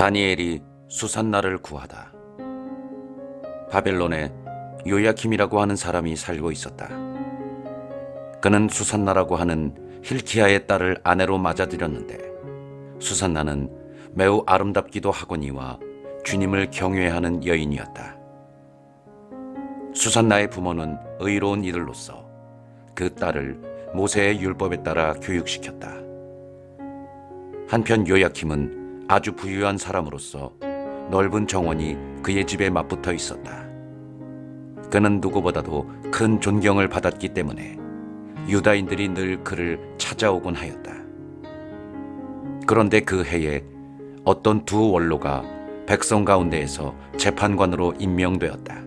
다니엘이 수산나를 구하다. 바벨론에 요야킴이라고 하는 사람이 살고 있었다. 그는 수산나라고 하는 힐키야의 딸을 아내로 맞아들였는데 수산나는 매우 아름답기도 하거니와 주님을 경외하는 여인이었다. 수산나의 부모는 의로운 이들로서 그 딸을 모세의 율법에 따라 교육시켰다. 한편 요야킴은 아주 부유한 사람으로서 넓은 정원이 그의 집에 맞붙어 있었다. 그는 누구보다도 큰 존경을 받았기 때문에 유다인들이 늘 그를 찾아오곤 하였다. 그런데 그 해에 어떤 두 원로가 백성 가운데에서 재판관으로 임명되었다.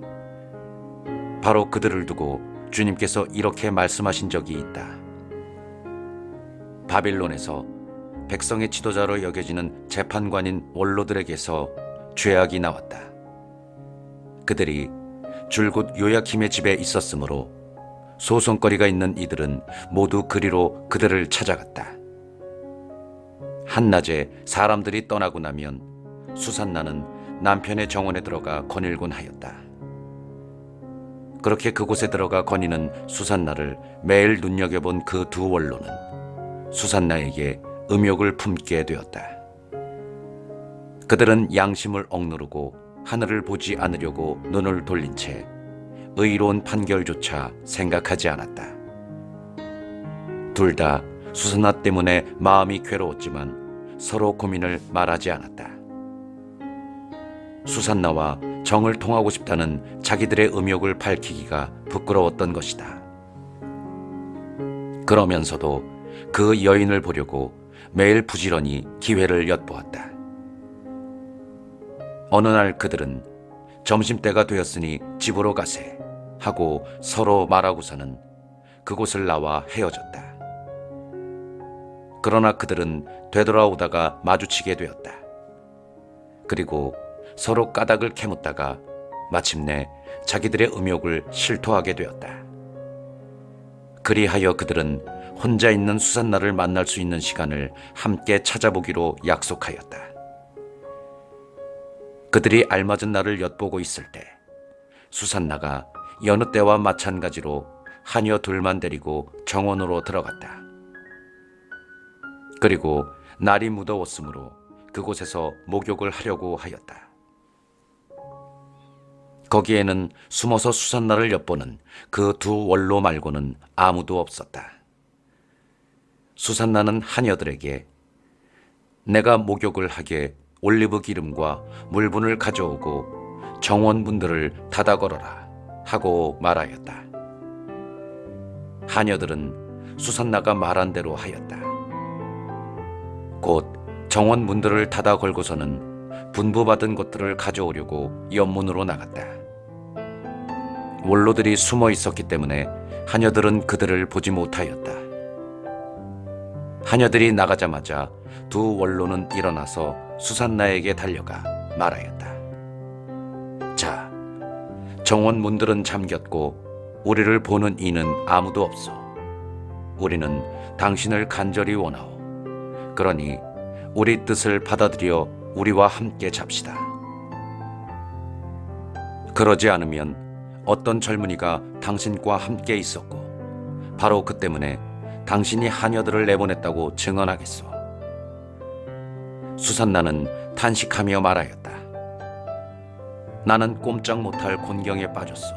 바로 그들을 두고 주님께서 이렇게 말씀하신 적이 있다. 바빌론에서 백성의 지도자로 여겨지는 재판관인 원로들에게서 죄악이 나왔다. 그들이 줄곧 요야킴의 집에 있었으므로 소송거리가 있는 이들은 모두 그리로 그들을 찾아갔다. 한낮에 사람들이 떠나고 나면 수산나는 남편의 정원에 들어가 거닐곤 하였다. 그렇게 그곳에 들어가 거니는 수산나를 매일 눈여겨본 그 두 원로는 수산나에게 음욕을 품게 되었다. 그들은 양심을 억누르고 하늘을 보지 않으려고 눈을 돌린 채 의로운 판결조차 생각하지 않았다. 둘 다 수산나 때문에 마음이 괴로웠지만 서로 고민을 말하지 않았다. 수산나와 정을 통하고 싶다는 자기들의 음욕을 밝히기가 부끄러웠던 것이다. 그러면서도 그 여인을 보려고 매일 부지런히 기회를 엿보았다. 어느 날 그들은 점심때가 되었으니 집으로 가세 하고 서로 말하고서는 그곳을 나와 헤어졌다. 그러나 그들은 되돌아오다가 마주치게 되었다. 그리고 서로 까닭을 캐묻다가 마침내 자기들의 음욕을 실토하게 되었다. 그리하여 그들은 혼자 있는 수산나를 만날 수 있는 시간을 함께 찾아보기로 약속하였다. 그들이 알맞은 날을 엿보고 있을 때 수산나가 여느 때와 마찬가지로 하녀 둘만 데리고 정원으로 들어갔다. 그리고 날이 무더웠으므로 그곳에서 목욕을 하려고 하였다. 거기에는 숨어서 수산나를 엿보는 그 두 원로 말고는 아무도 없었다. 수산나는 하녀들에게 내가 목욕을 하게 올리브 기름과 물분을 가져오고 정원문들을 닫아 걸어라 하고 말하였다. 하녀들은 수산나가 말한 대로 하였다. 곧 정원문들을 닫아 걸고서는 분부받은 것들을 가져오려고 연문으로 나갔다. 원로들이 숨어 있었기 때문에 하녀들은 그들을 보지 못하였다. 하녀들이 나가자마자 두 원로는 일어나서 수산나에게 달려가 말하였다. 자, 정원 문들은 잠겼고 우리를 보는 이는 아무도 없어. 우리는 당신을 간절히 원하오. 그러니 우리 뜻을 받아들여 우리와 함께 잡시다. 그러지 않으면 어떤 젊은이가 당신과 함께 있었고 바로 그 때문에 당신이 하녀들을 내보냈다고 증언하겠소. 수산나는 탄식하며 말하였다. 나는 꼼짝 못할 곤경에 빠졌소.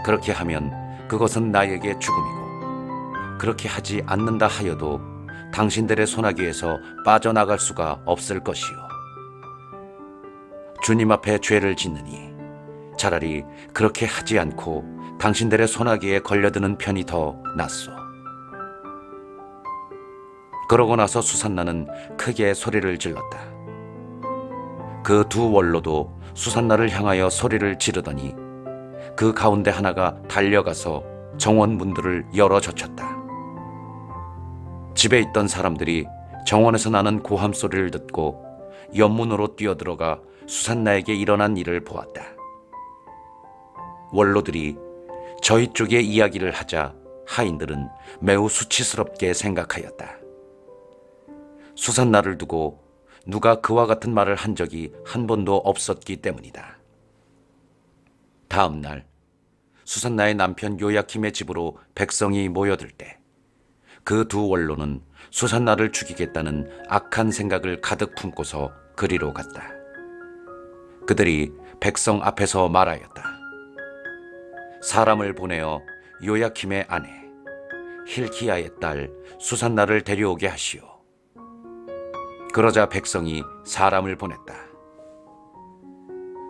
그렇게 하면 그것은 나에게 죽음이고 그렇게 하지 않는다 하여도 당신들의 소나기에서 빠져나갈 수가 없을 것이요. 주님 앞에 죄를 짓느니 차라리 그렇게 하지 않고 당신들의 소나기에 걸려드는 편이 더 낫소. 그러고 나서 수산나는 크게 소리를 질렀다. 그 두 원로도 수산나를 향하여 소리를 지르더니 그 가운데 하나가 달려가서 정원 문들을 열어 젖혔다. 집에 있던 사람들이 정원에서 나는 고함 소리를 듣고 연문으로 뛰어들어가 수산나에게 일어난 일을 보았다. 원로들이 저희 쪽의 이야기를 하자 하인들은 매우 수치스럽게 생각하였다. 수산나를 두고 누가 그와 같은 말을 한 적이 한 번도 없었기 때문이다. 다음 날 수산나의 남편 요야킴의 집으로 백성이 모여들 때 그 두 원로는 수산나를 죽이겠다는 악한 생각을 가득 품고서 그리로 갔다. 그들이 백성 앞에서 말하였다. 사람을 보내어 요야킴의 아내 힐키야의 딸 수산나를 데려오게 하시오. 그러자 백성이 사람을 보냈다.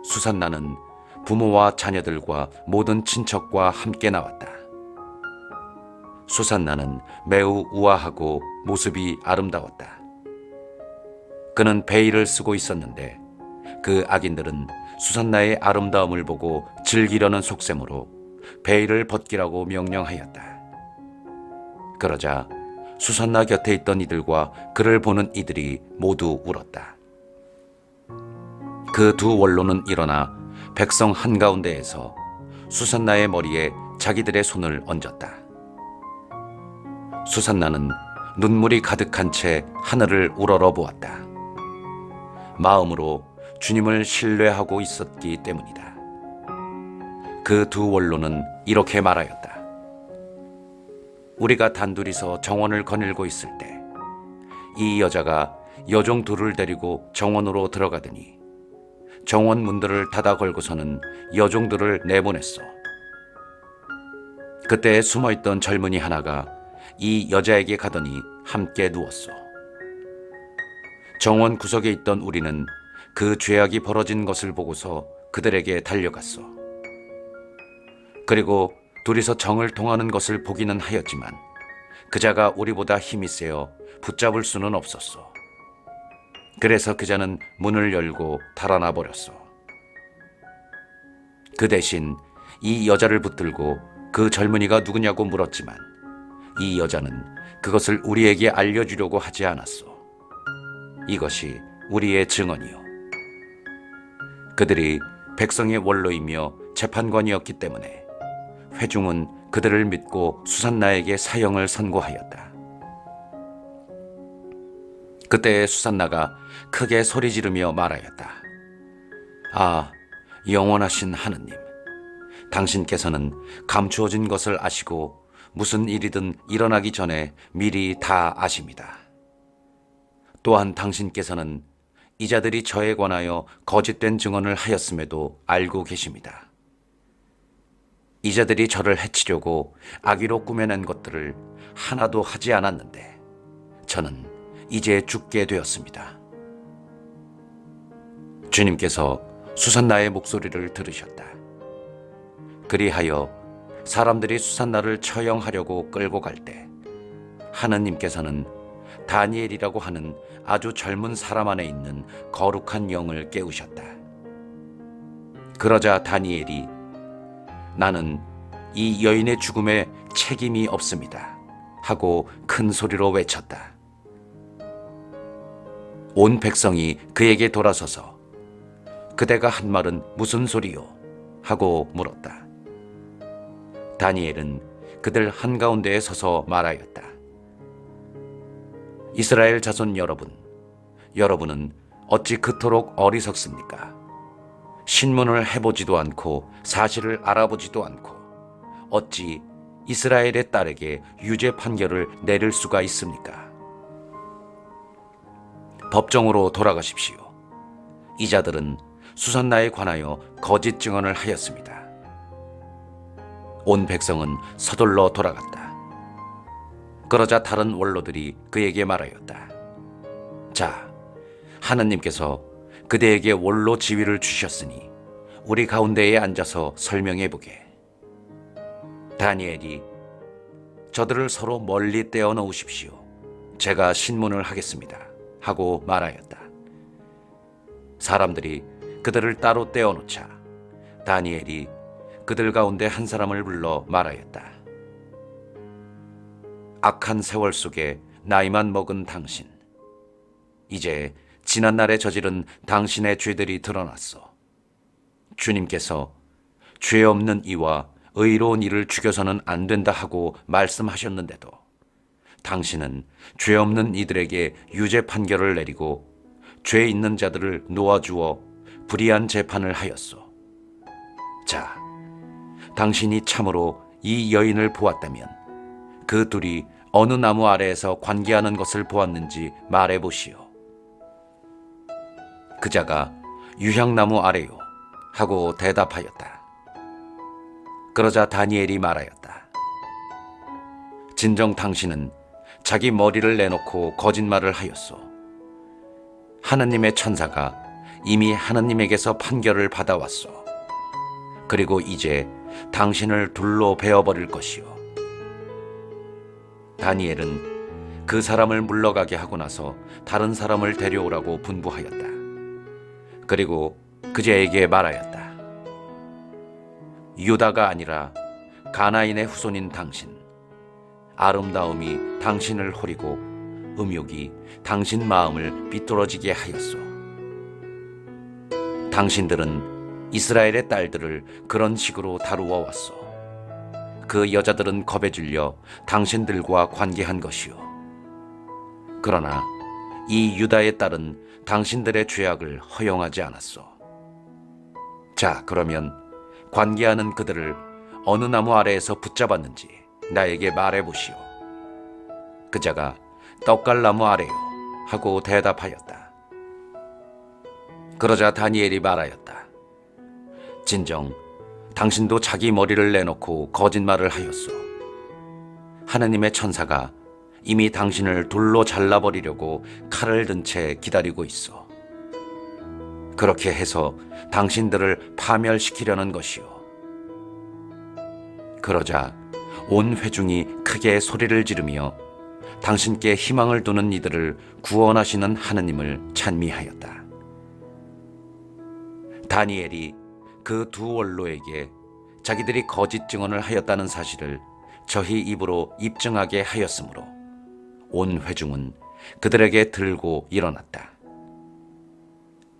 수산나는 부모와 자녀들과 모든 친척과 함께 나왔다. 수산나는 매우 우아하고 모습이 아름다웠다. 그는 베일을 쓰고 있었는데 그 악인들은 수산나의 아름다움을 보고 즐기려는 속셈으로 베일을 벗기라고 명령하였다. 그러자 수산나 곁에 있던 이들과 그를 보는 이들이 모두 울었다. 그 두 원로는 일어나 백성 한가운데에서 수산나의 머리에 자기들의 손을 얹었다. 수산나는 눈물이 가득한 채 하늘을 우러러 보았다. 마음으로 주님을 신뢰하고 있었기 때문이다. 그 두 원로는 이렇게 말하였다. 우리가 단둘이서 정원을 거닐고 있을 때 이 여자가 여종 둘을 데리고 정원으로 들어가더니 정원 문들을 닫아 걸고서는 여종들을 내보냈어. 그때 숨어있던 젊은이 하나가 이 여자에게 가더니 함께 누웠어. 정원 구석에 있던 우리는 그 죄악이 벌어진 것을 보고서 그들에게 달려갔어. 그리고 둘이서 정을 통하는 것을 보기는 하였지만 그자가 우리보다 힘이 세어 붙잡을 수는 없었어. 그래서 그자는 문을 열고 달아나 버렸어. 그 대신 이 여자를 붙들고 그 젊은이가 누구냐고 물었지만 이 여자는 그것을 우리에게 알려주려고 하지 않았어. 이것이 우리의 증언이요. 그들이 백성의 원로이며 재판관이었기 때문에 회중은 그들을 믿고 수산나에게 사형을 선고하였다. 그때 수산나가 크게 소리 지르며 말하였다. 아, 영원하신 하느님, 당신께서는 감추어진 것을 아시고 무슨 일이든 일어나기 전에 미리 다 아십니다. 또한 당신께서는 이 자들이 저에 관하여 거짓된 증언을 하였음에도 알고 계십니다. 이 자들이 저를 해치려고 악의로 꾸며낸 것들을 하나도 하지 않았는데 저는 이제 죽게 되었습니다. 주님께서 수산나의 목소리를 들으셨다. 그리하여 사람들이 수산나를 처형하려고 끌고 갈 때 하느님께서는 다니엘이라고 하는 아주 젊은 사람 안에 있는 거룩한 영을 깨우셨다. 그러자 다니엘이 나는 이 여인의 죽음에 책임이 없습니다 하고 큰 소리로 외쳤다. 온 백성이 그에게 돌아서서 그대가 한 말은 무슨 소리요? 하고 물었다. 다니엘은 그들 한가운데에 서서 말하였다. 이스라엘 자손 여러분, 여러분은 어찌 그토록 어리석습니까? 신문을 해보지도 않고 사실을 알아보지도 않고 어찌 이스라엘의 딸에게 유죄 판결을 내릴 수가 있습니까? 법정으로 돌아가십시오. 이 자들은 수산나에 관하여 거짓 증언을 하였습니다. 온 백성은 서둘러 돌아갔다. 그러자 다른 원로들이 그에게 말하였다. 자, 하느님께서 그대에게 원로 지위를 주셨으니 우리 가운데에 앉아서 설명해보게. 다니엘이 저들을 서로 멀리 떼어 놓으십시오. 제가 신문을 하겠습니다. 하고 말하였다. 사람들이 그들을 따로 떼어 놓자 다니엘이 그들 가운데 한 사람을 불러 말하였다. 악한 세월 속에 나이만 먹은 당신, 이제 지난날에 저지른 당신의 죄들이 드러났어. 주님께서 죄 없는 이와 의로운 이를 죽여서는 안 된다 하고 말씀하셨는데도 당신은 죄 없는 이들에게 유죄 판결을 내리고 죄 있는 자들을 놓아주어 불의한 재판을 하였소. 자, 당신이 참으로 이 여인을 보았다면 그 둘이 어느 나무 아래에서 관계하는 것을 보았는지 말해보시오. 그자가 유향나무 아래요 하고 대답하였다. 그러자 다니엘이 말하였다. 진정 당신은 자기 머리를 내놓고 거짓말을 하였소. 하느님의 천사가 이미 하느님에게서 판결을 받아왔소. 그리고 이제 당신을 둘로 베어버릴 것이오. 다니엘은 그 사람을 물러가게 하고 나서 다른 사람을 데려오라고 분부하였다. 그리고 그제에게 말하였다. 유다가 아니라 가나인의 후손인 당신, 아름다움이 당신을 호리고 음욕이 당신 마음을 비뚤어지게 하였소. 당신들은 이스라엘의 딸들을 그런 식으로 다루어 왔소. 그 여자들은 겁에 질려 당신들과 관계한 것이오. 그러나 이 유다의 딸은 당신들의 죄악을 허용하지 않았소. 자, 그러면 관계하는 그들을 어느 나무 아래에서 붙잡았는지 나에게 말해보시오. 그자가 떡갈나무 아래요 하고 대답하였다. 그러자 다니엘이 말하였다. 진정 당신도 자기 머리를 내놓고 거짓말을 하였소. 하느님의 천사가 이미 당신을 돌로 잘라버리려고 칼을 든 채 기다리고 있어. 그렇게 해서 당신들을 파멸시키려는 것이오. 그러자 온 회중이 크게 소리를 지르며 당신께 희망을 두는 이들을 구원하시는 하느님을 찬미하였다. 다니엘이 그 두 원로에게 자기들이 거짓 증언을 하였다는 사실을 저희 입으로 입증하게 하였으므로 온 회중은 그들에게 들고 일어났다.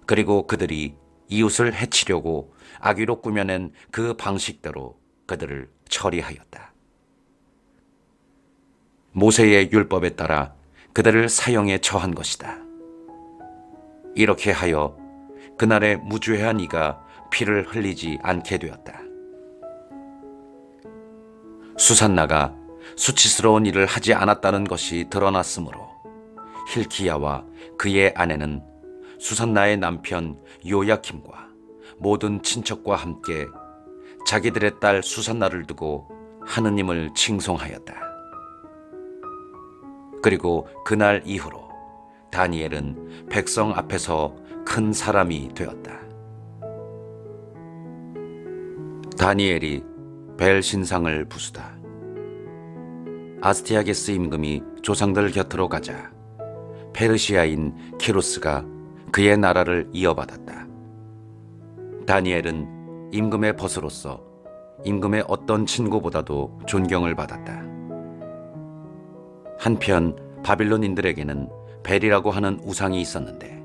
그리고 그들이 이웃을 해치려고 악의로 꾸며낸 그 방식대로 그들을 처리하였다. 모세의 율법에 따라 그들을 사형에 처한 것이다. 이렇게 하여 그날의 무죄한 이가 피를 흘리지 않게 되었다. 수산나가 수치스러운 일을 하지 않았다는 것이 드러났으므로 hilki야와 그의 아내는 수산나의 남편 요야킴과 모든 친척과 함께 자기들의 딸 수산나를 두고 하느님을 칭송하였다. 그리고 그날 이후로 다니엘은 백성 앞에서 큰 사람이 되었다. 다니엘이 벨 신상을 부수다. 아스티아게스 임금이 조상들 곁으로 가자 페르시아인 키루스가 그의 나라를 이어받았다. 다니엘은 임금의 벗으로서 임금의 어떤 친구보다도 존경을 받았다. 한편 바빌론인들에게는 벨이라고 하는 우상이 있었는데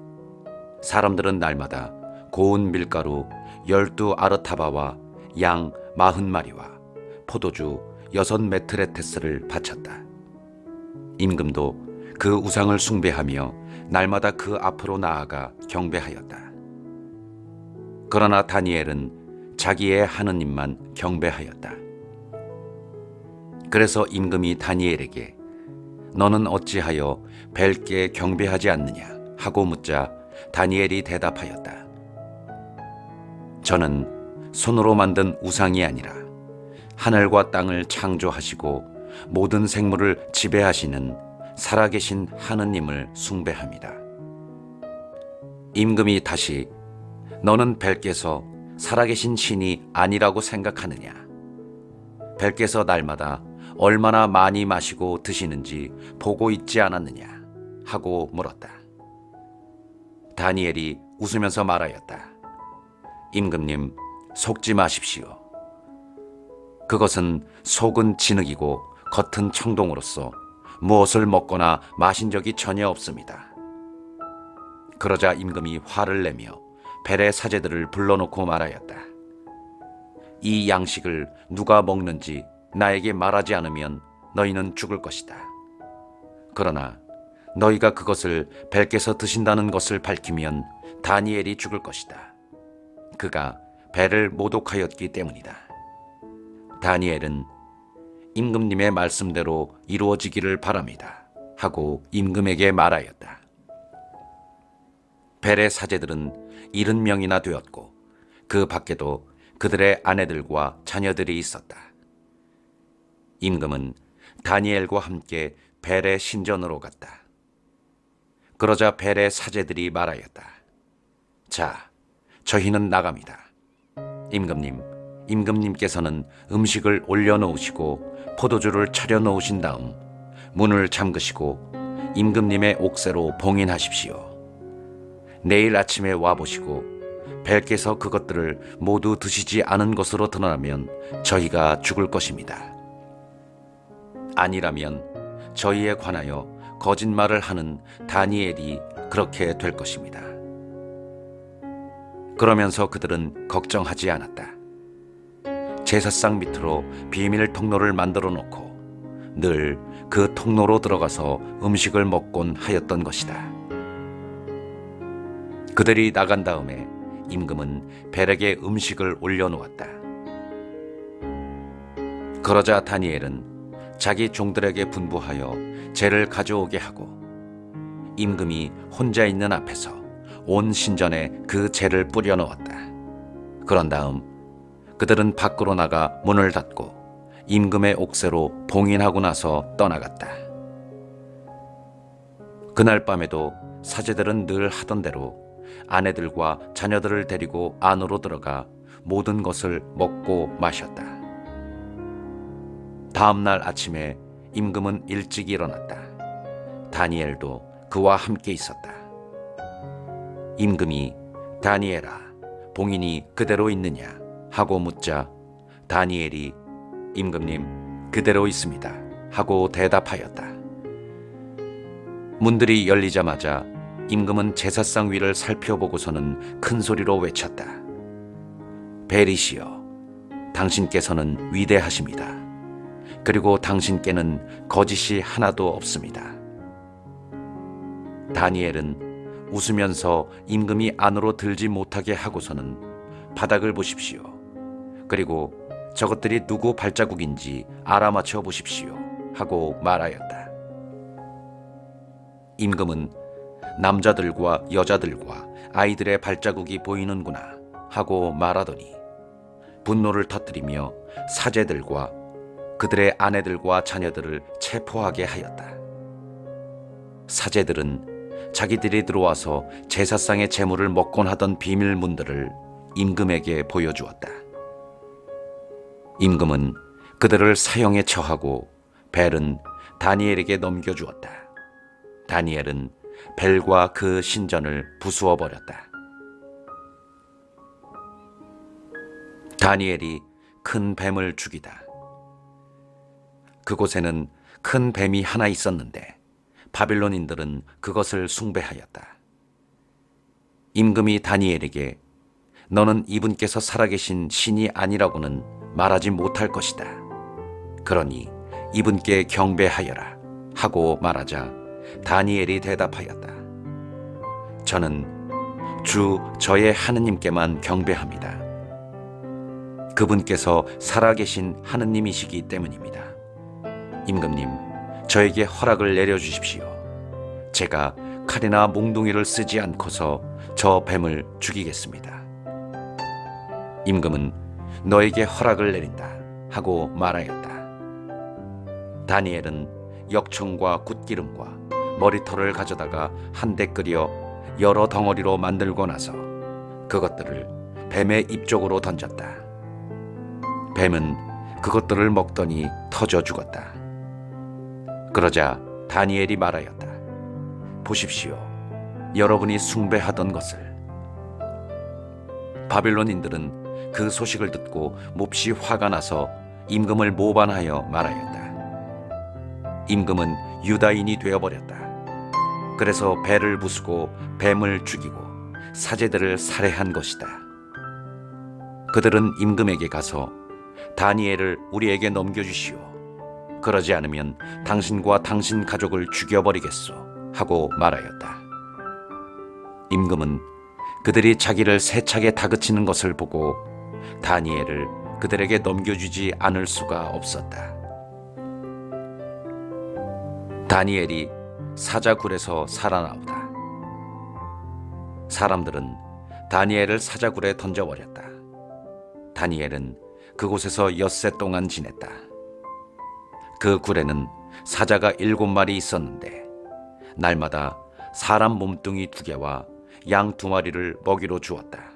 사람들은 날마다 고운 밀가루 12아르타바와 양 40마리와 포도주 6메트레테스를 바쳤다. 임금도 그 우상을 숭배하며 날마다 그 앞으로 나아가 경배하였다. 그러나 다니엘은 자기의 하느님만 경배하였다. 그래서 임금이 다니엘에게 너는 어찌하여 벨께 경배하지 않느냐 하고 묻자 다니엘이 대답하였다. 저는 손으로 만든 우상이 아니라 하늘과 땅을 창조하시고 모든 생물을 지배하시는 살아계신 하느님을 숭배합니다. 임금이 다시 너는 벨께서 살아계신 신이 아니라고 생각하느냐? 벨께서 날마다 얼마나 많이 마시고 드시는지 보고 있지 않았느냐? 하고 물었다. 다니엘이 웃으면서 말하였다. 임금님, 속지 마십시오. 그것은 속은 진흙이고 겉은 청동으로서 무엇을 먹거나 마신 적이 전혀 없습니다. 그러자 임금이 화를 내며 벨의 사제들을 불러놓고 말하였다. 이 양식을 누가 먹는지 나에게 말하지 않으면 너희는 죽을 것이다. 그러나 너희가 그것을 벨께서 드신다는 것을 밝히면 다니엘이 죽을 것이다. 그가 벨을 모독하였기 때문이다. 다니엘은 임금님의 말씀대로 이루어지기를 바랍니다 하고 임금에게 말하였다. 벨의 사제들은 70명이나 되었고 그 밖에도 그들의 아내들과 자녀들이 있었다. 임금은 다니엘과 함께 벨의 신전으로 갔다. 그러자 벨의 사제들이 말하였다. 자, 저희는 나갑니다. 임금님께서는 음식을 올려놓으시고 포도주를 차려놓으신 다음 문을 잠그시고 임금님의 옥새로 봉인하십시오. 내일 아침에 와보시고 벨께서 그것들을 모두 드시지 않은 것으로 드러나면 저희가 죽을 것입니다. 아니라면 저희에 관하여 거짓말을 하는 다니엘이 그렇게 될 것입니다. 그러면서 그들은 걱정하지 않았다. 제사상 밑으로 비밀 통로를 만들어 놓고 늘 그 통로로 들어가서 음식을 먹곤 하였던 것이다. 그들이 나간 다음에 임금은 벨에게 음식을 올려놓았다. 그러자 다니엘은 자기 종들에게 분부하여 재를 가져오게 하고 임금이 혼자 있는 앞에서 온 신전에 그 재를 뿌려 넣었다. 그런 다음 그들은 밖으로 나가 문을 닫고 임금의 옥새로 봉인하고 나서 떠나갔다. 그날 밤에도 사제들은 늘 하던 대로 아내들과 자녀들을 데리고 안으로 들어가 모든 것을 먹고 마셨다. 다음 날 아침에 임금은 일찍 일어났다. 다니엘도 그와 함께 있었다. 임금이 다니엘아, 봉인이 그대로 있느냐 하고 묻자 다니엘이 임금님, 그대로 있습니다 하고 대답하였다. 문들이 열리자마자 임금은 제사상 위를 살펴보고서는 큰 소리로 외쳤다. 벨이시여, 당신께서는 위대하십니다. 그리고 당신께는 거짓이 하나도 없습니다. 다니엘은 웃으면서 임금이 안으로 들지 못하게 하고서는 바닥을 보십시오. 그리고 저것들이 누구 발자국인지 알아맞혀 보십시오 하고 말하였다. 임금은 남자들과 여자들과 아이들의 발자국이 보이는구나 하고 말하더니 분노를 터뜨리며 사제들과 그들의 아내들과 자녀들을 체포하게 하였다. 사제들은 자기들이 들어와서 제사상의 제물을 먹곤 하던 비밀문들을 임금에게 보여주었다. 임금은 그들을 사형에 처하고 벨은 다니엘에게 넘겨주었다. 다니엘은 벨과 그 신전을 부수어 버렸다. 다니엘이 큰 뱀을 죽이다. 그곳에는 큰 뱀이 하나 있었는데 바빌론인들은 그것을 숭배하였다. 임금이 다니엘에게 너는 이분께서 살아계신 신이 아니라고는 말하지 못할 것이다. 그러니 이분께 경배하여라 하고 말하자 다니엘이 대답하였다. 저는 주 저의 하느님께만 경배합니다. 그분께서 살아계신 하느님이시기 때문입니다. 임금님, 저에게 허락을 내려주십시오. 제가 칼이나 몽둥이를 쓰지 않고서 저 뱀을 죽이겠습니다. 임금은 너에게 허락을 내린다 하고 말하였다. 다니엘은 역청과 굿기름과 머리털을 가져다가 한데 끓여 여러 덩어리로 만들고 나서 그것들을 뱀의 입 쪽으로 던졌다. 뱀은 그것들을 먹더니 터져 죽었다. 그러자 다니엘이 말하였다. 보십시오. 여러분이 숭배하던 것을. 바빌론인들은 그 소식을 듣고 몹시 화가 나서 임금을 모반하여 말하였다. 임금은 유다인이 되어버렸다. 그래서 벨을 부수고 뱀을 죽이고 사제들을 살해한 것이다. 그들은 임금에게 가서 다니엘을 우리에게 넘겨주시오. 그러지 않으면 당신과 당신 가족을 죽여버리겠소 하고 말하였다. 임금은 그들이 자기를 세차게 다그치는 것을 보고 다니엘을 그들에게 넘겨주지 않을 수가 없었다. 다니엘이 사자굴에서 살아나오다. 사람들은 다니엘을 사자굴에 던져버렸다. 다니엘은 그곳에서 엿새 동안 지냈다. 그 굴에는 사자가 7마리 있었는데 날마다 사람 몸뚱이 2개와 양 2마리를 먹이로 주었다.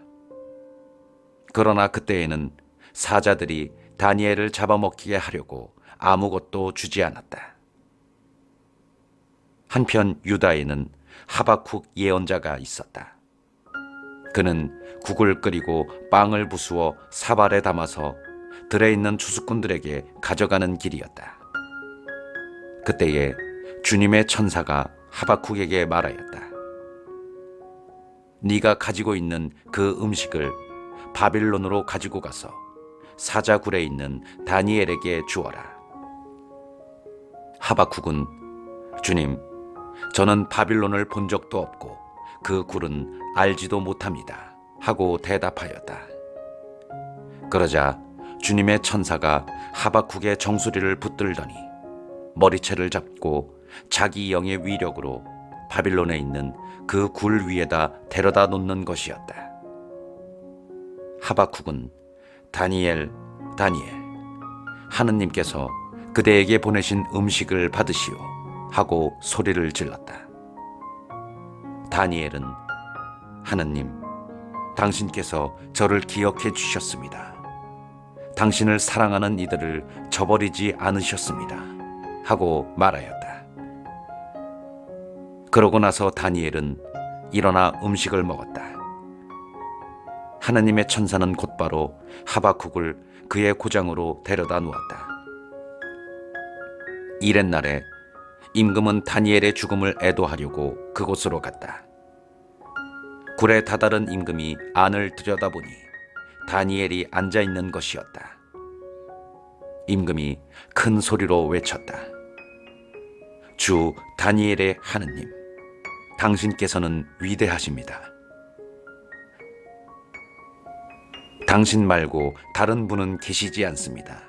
그러나 그때에는 사자들이 다니엘을 잡아먹히게 하려고 아무것도 주지 않았다. 한편 유다에는 하박국 예언자가 있었다. 그는 국을 끓이고 빵을 부수어 사발에 담아서 들에 있는 추수꾼들에게 가져가는 길이었다. 그때에 주님의 천사가 하박국에게 말하였다. 네가 가지고 있는 그 음식을 바빌론으로 가지고 가서 사자굴에 있는 다니엘에게 주어라. 하박국은 주님, 저는 바빌론을 본 적도 없고 그 굴은 알지도 못합니다 하고 대답하였다. 그러자 주님의 천사가 하박국의 정수리를 붙들더니 머리채를 잡고 자기 영의 위력으로 바빌론에 있는 그 굴 위에다 데려다 놓는 것이었다. 하박국은 다니엘, 다니엘, 하느님께서 그대에게 보내신 음식을 받으시오 하고 소리를 질렀다. 다니엘은 하느님, 당신께서 저를 기억해 주셨습니다. 당신을 사랑하는 이들을 저버리지 않으셨습니다 하고 말하였다. 그러고 나서 다니엘은 일어나 음식을 먹었다. 하느님의 천사는 곧바로 하박국을 그의 고장으로 데려다 누웠다. 이튿날에 임금은 다니엘의 죽음을 애도하려고 그곳으로 갔다. 굴에 다다른 임금이 안을 들여다보니 다니엘이 앉아있는 것이었다. 임금이 큰 소리로 외쳤다. 주 다니엘의 하느님, 당신께서는 위대하십니다. 당신 말고 다른 분은 계시지 않습니다.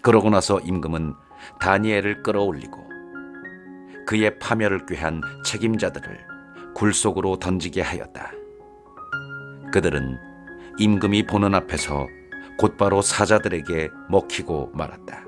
그러고 나서 임금은 다니엘을 끌어올리고 그의 파멸을 꾀한 책임자들을 굴 속으로 던지게 하였다. 그들은 임금이 보는 앞에서 곧바로 사자들에게 먹히고 말았다.